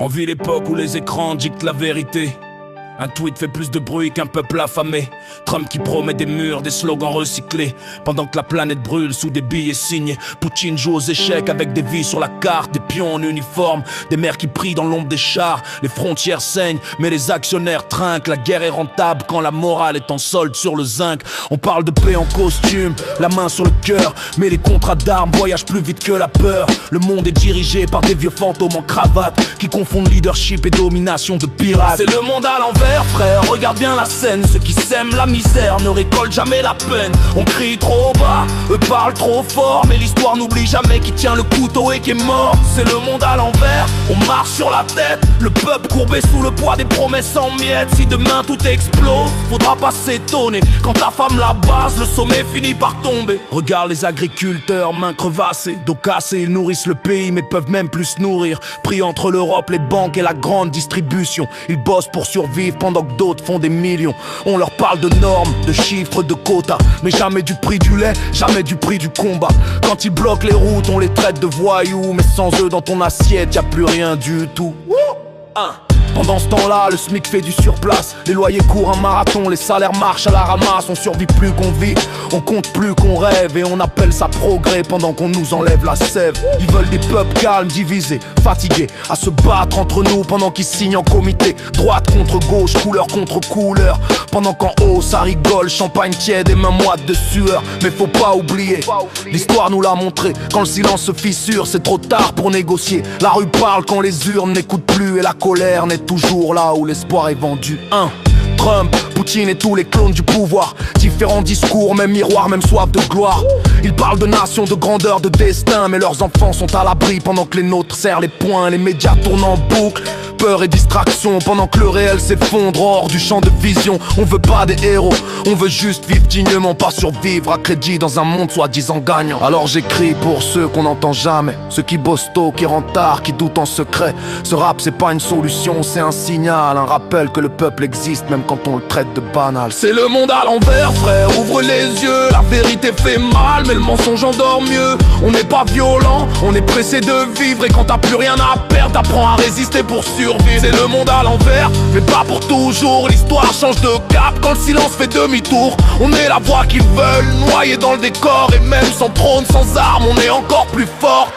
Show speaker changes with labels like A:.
A: On vit l'époque où les écrans dictent la vérité. Un tweet fait plus de bruit qu'un peuple affamé. Trump qui promet des murs, des slogans recyclés, pendant que la planète brûle sous des billets signés. Poutine joue aux échecs avec des vies sur la carte, des pions en uniforme, des mères qui prient dans l'ombre des chars. Les frontières saignent, mais les actionnaires trinquent. La guerre est rentable quand la morale est en solde sur le zinc. On parle de paix en costume, la main sur le cœur, mais les contrats d'armes voyagent plus vite que la peur. Le monde est dirigé par des vieux fantômes en cravate qui confondent leadership et domination de pirates. C'est le monde à l'envers, frère, regarde bien la scène. Ceux qui sèment la misère ne récoltent jamais la peine. On crie trop bas, eux parlent trop fort, mais l'histoire n'oublie jamais qui tient le couteau et qui est mort. C'est le monde à l'envers, on marche sur la tête, le peuple courbé sous le poids des promesses en miettes. Si demain tout explose, faudra pas s'étonner quand ta femme la base, le sommet finit par tomber. Regarde les agriculteurs, mains crevassées, dos cassés, ils nourrissent le pays mais peuvent même plus se nourrir. Pris entre l'Europe, les banques et la grande distribution, ils bossent pour survivre pendant que d'autres font des millions. On leur parle de normes, de chiffres, de quotas, mais jamais du prix du lait, jamais du prix du combat. Quand ils bloquent les routes, on les traite de voyous, mais sans eux dans ton assiette, y'a plus rien du tout. Pendant ce temps-là, le SMIC fait du surplace. Les loyers courent un marathon, les salaires marchent à la ramasse. On survit plus qu'on vit, on compte plus qu'on rêve. Et on appelle ça progrès pendant qu'on nous enlève la sève. Ils veulent des peuples calmes, divisés, fatigués, à se battre entre nous pendant qu'ils signent en comité. Droite contre gauche, couleur contre couleur. Pendant qu'en haut ça rigole, champagne tiède et main moite de sueur. Mais faut pas oublier, l'histoire nous l'a montré. Quand le silence se fissure, c'est trop tard pour négocier. La rue parle quand les urnes n'écoutent plus. Et la colère n'est toujours là où l'espoir est vendu. Trump, Poutine et tous les clones du pouvoir. Différents discours, même miroir, même soif de gloire. Ils parlent de nation, de grandeur, de destin, mais leurs enfants sont à l'abri pendant que les nôtres serrent les poings. Les médias tournent en boucle, peur et distraction, pendant que le réel s'effondre hors du champ de vision. On veut pas des héros, on veut juste vivre dignement, pas survivre à crédit dans un monde soi-disant gagnant. Alors j'écris pour ceux qu'on n'entend jamais, ceux qui bossent tôt, qui rentrent tard, qui doutent en secret. Ce rap c'est pas une solution, c'est un signal, un rappel que le peuple existe même quand on le traite de banal. C'est le monde à l'envers, frère, ouvre les yeux. La vérité fait mal, mais le mensonge endort mieux. On n'est pas violent, on est pressé de vivre. Et quand t'as plus rien à perdre, t'apprends à résister pour survivre. C'est le monde à l'envers, mais pas pour toujours. L'histoire change de cap quand le silence fait demi-tour. On est la voix qu'ils veulent, noyée dans le décor. Et même sans trône, sans armes, on est encore plus fort.